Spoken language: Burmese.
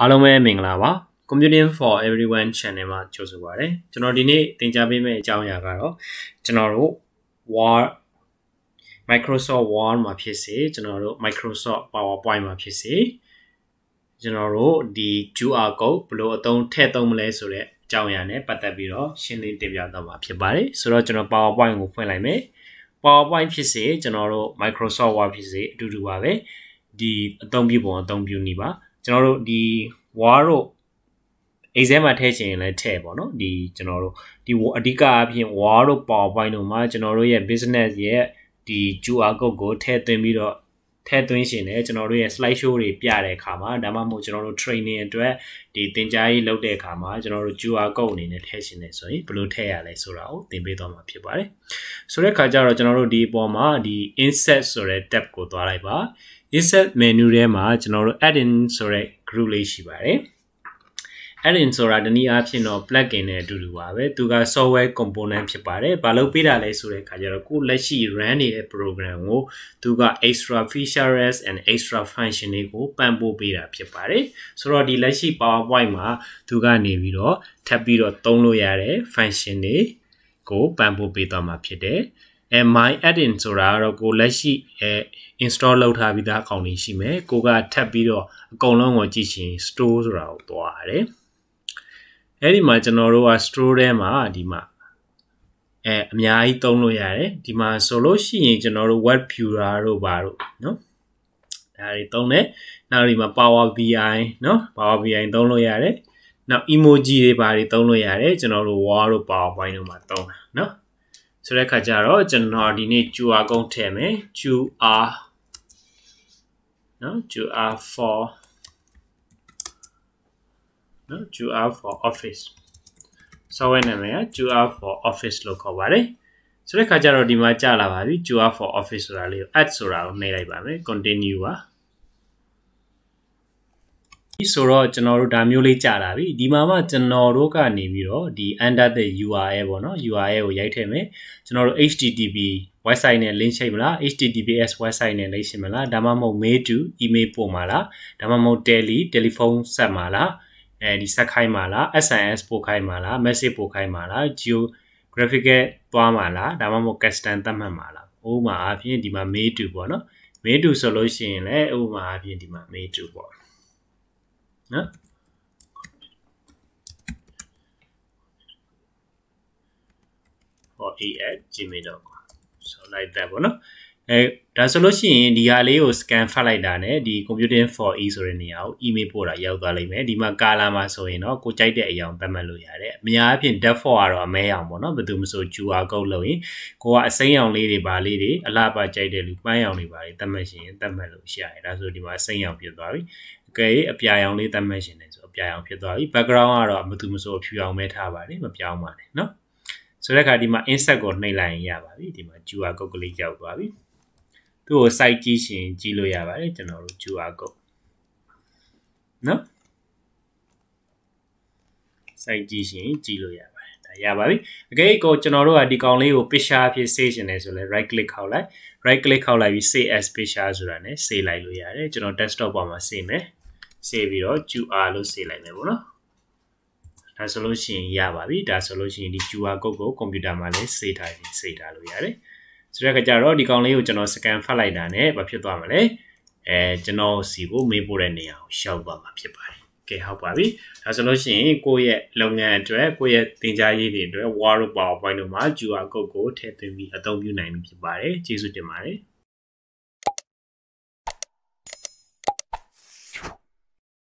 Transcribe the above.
အားလုံးပဲမင်္ဂလာပါ Computing for Everyone Channel မှာကြိုဆိုပါရစေကျွန်တော်ဒီနေ့သင်ကြားပေးမယ့်အကြောင်းအရာကတော့ကျွန်တော်တို့ Word Microsoft Word မှာဖြစ်စေကျွန်တော်တို့ Microsoft PowerPoint မှာဖြစ်စေကျွန်တော်တို့ဒီ QR code ဘယ်လိုအသုံးထည့်သုံးမလဲဆိုတဲ့အကြောင်းအရာနဲ့ပတ်သက်ပြီးတော့ရှင်းလင်းတင်ပြသွားမှာဖြစ်ပါတယ်ဆိုတော့ကျွန်တော် PowerPoint ကိုဖွင့်လိုက်မယ် PowerPoint ဖြစ်စေကျွန်တော်တို့ Microsoft Word ဖြစ်စေအတူတူပါပဲဒီအသုံးပြုပုံအသုံးပြုနည်းပါကျွန်တော်တို့ဒီ Word တို့ exam မှာထည့်ချင်ရင်လည်းထည့်ပေါ့နော်ဒီကျွန်တော်တို့ဒီအဓိကအပြင် Word တို့ PowerPoint တို့မှာကျွန်တော်တို့ရဲ့ business ရဲ့ဒီ QR code ကိုထည့်သွင်းပြီးတော့ထည့်သွင်းရှင်တယ်ကျွန်တော်တို့ရဲ့ slide show တွေပြတဲ့အခါမှာဒါမှမဟုတ်ကျွန်တော်တို့ training အတွက်ဒီသင်ကြားရေးလုပ်တဲ့အခါမှာကျွန်တော်တို့ QR code အနေနဲ့ထည့်ရှင်တယ်ဆိုရင်ဘယ်လိုထည့်ရလဲဆိုတာကိုသင်ပေးသွားမှာဖြစ်ပါတယ်ဆိုတဲ့အခါကျတော့ကျွန်တော်တို့ဒီအပေါ်မှာဒီ insert ဆိုတဲ့ tab ကိုသွားလိုက်ပါ insert menu ထဲမှာကျွန်တော်တို့ add-in ဆိုတဲ့ group လေးရှိပါတယ် add-in ဆိုတာတနည်းအားဖြင့်တော့ plugin နဲ့အတူတူပါပဲသူက software component ဖြစ်ပါတယ်ဘာလို့ပေးတာလဲဆိုတဲ့အခါကျတော့ကိုလက်ရှိ run နေတဲ့ program ကိုသူက extra features and extra function တွေကိုပံ့ပိုးပေးတာဖြစ်ပါတယ်ဆိုတော့ဒီလက်ရှိ PowerPoint မှာသူကနေပြီးတော့ထပ်ပြီးတော့သုံးလို့ရတဲ့ function တွေကိုပံ့ပိုးပေးသွားမှာဖြစ်တယ်my add-in ဆိုတာတော့ကိုလက်ရှိinstall လုပ်ထားပြီးသားအကောင့်တွေရှိမယ်ကိုကထပ်ပြီးတော့အကုန်လုံးကိုကြည့်ရှင် store ဆိုတာကိုတွားရတယ်အဲ့ဒီမှာကျွန်တော်တို့က store ထဲမှာဒီမှာအများကြီးသုံးလို့ရတယ်ဒီမှာဆိုလို့ရှိရင်ကျွန်တော်တို့ web viewer တို့ပါတို့เนาะဒါတွေသုံးတယ်နောက်ဒီမှာ Power BI เนาะ Power BI သုံးလို့ရတယ်နောက် emoji တွေပါတွေသုံးလို့ရတယ်ကျွန်တော်တို့ Word တို့ PowerPoint တို့မှာသုံးတာเนาะဆိုတဲ့အခါကျတော့ကျွန်တော်ဒီနေ့ QR code ထည့်မယ် QR နော် QR for နော် QR for Office software နာမည်က QR for Office လို့ခေါ်ပါတယ်ဆိုတဲ့အခါကျတော့ဒီမှာကြာလာပါပြီ QR for Office ဆိုတာလေးကို add ဆိုတာကိုနှိပ်လိုက်ပါမယ် continue ပါဆိုတော့ကျွန်တော်တို့ဒါမျိုးလေးကြာလာပြီဒီမှာမှကျွန်တော်တို့ကနေပြီးတော့ဒီ under the URL ပေါ့နော် URL ကိုရိုက်ထည့်မယ်ကျွန်တော်တို့ HTTP website နဲ့ link ချိတ်မလား HTTPS website နဲ့ link ချိတ်မလားဒါမှမဟုတ် mail to email ပို့မှာလားဒါမှမဟုတ် telephone ဆက်မှာလားဒီဆက်ခိုင်းမှာလား SMS ပို့ခိုင်းမှာလား message ပို့ခိုင်းမှာလား geographical သွားမှာလားဒါမှမဟုတ် custom သတ်မှတ်မှာလားဥပမာအားဖြင့်ဒီမှာ mail to ပေါ့နော် mail to ဆိုလို့ရှိရင်လည်းဥပမာအားဖြင့်ဒီမှာ mail to ပေါ့နော်or a@gmail.com so like that ပေါ့နော်ဒါဆိုလို့ရှိရင်ဒီဟာလေးကို scan ဖတ်လိုက်တာနဲ့ဒီ computing for e ဆိုတဲ့နေရာကို email ပို့တာရောက်သွားလိမ့်မယ်ဒီမှာ color မှာဆိုရင်တော့ကိုကြိုက်တဲ့အရာကိုသတ်မှတ်လို့ရတယ်အများအားဖြင့် default ကတော့အမဲအောင်ပေါ့နော်ဘယ်သူမှဆို QR code လို့ရင်ကိုကအစိမ်းရောင်လေးတွေပါလေးတွေအလှပကြိုက်တဲ့လူပန်းရောင်တွေပါလေးသတ်မှတ်ရှင်သတ်မှတ်လို့ရတယ်ဒါဆိုဒီမှာအစိမ်းရောင်ဖြစ်သွားပြီအကယ်၍အပြာရောင်လေးသတ်မှတ်ရှင်တယ်ဆိုအပြာရောင်ဖြစ်သွားပြီ background ကတော့ဘယ်သူမှဆိုအဖြူရောင်ပဲထားပါလေမပြောင်းပါနဲ့เนาะဆိုတဲ့အခါဒီမှာ insert ကိုနှိပ်လိုက်ရင်ရပါပြီဒီမှာ QR code ကလေးရောက်သွားပြီသူ့ကို site ကြည့်ရှင်ကြည့်လို့ရပါတယ်ကျွန်တော်တို့ QR code เนาะ site ကြည့်ရှင်ကြည့်လို့ရပါတယ်ဒါရပါပြီအကယ်ကိုကျွန်တော်တို့ကဒီကောင်လေးကို picture အဖြစ် save ရှင်တယ်ဆိုလဲ right click ခောက်လိုက် right click ခောက်လိုက်ပြီး save as picture ဆိုတာနဲ့ save လိုက်လို့ရတယ်ကျွန်တော် desktop ပေါ်မှာ save မယ် save ပြီးတော့ QR လို့ save လိုက်မယ်ပေါ့နော်ဒါဆိုလို့ရှိရင်ရပါပြီဒါဆိုလို့ရှိရင်ဒီ QR code ကို computer မှာလည်း save ထားလို့ရတယ်ဆိုတဲ့အခါကျတော့ဒီကောင်လေးကိုကျွန်တော် scan ဖတ်လိုက်တာနဲ့ဘာဖြစ်သွားမလဲကျွန်တော်စီကိုမေးပို့တဲ့နေရာကိုရှောက်သွားမှာဖြစ်ပါတယ်ကဲဟုတ်ပါပြီဒါဆိုလို့ရှိရင်ကိုယ့်ရဲ့လုပ်ငန်းအတွက်ကိုယ့်ရဲ့သင်ကြားရေးတွေအတွက် Word တို့ PowerPoint တို့မှာ QR code ကိုထည့်သွင်းပြီးအသုံးပြုနိုင်ပြီဖြစ်ပါတယ်ကျေးဇူးတင်ပါတယ်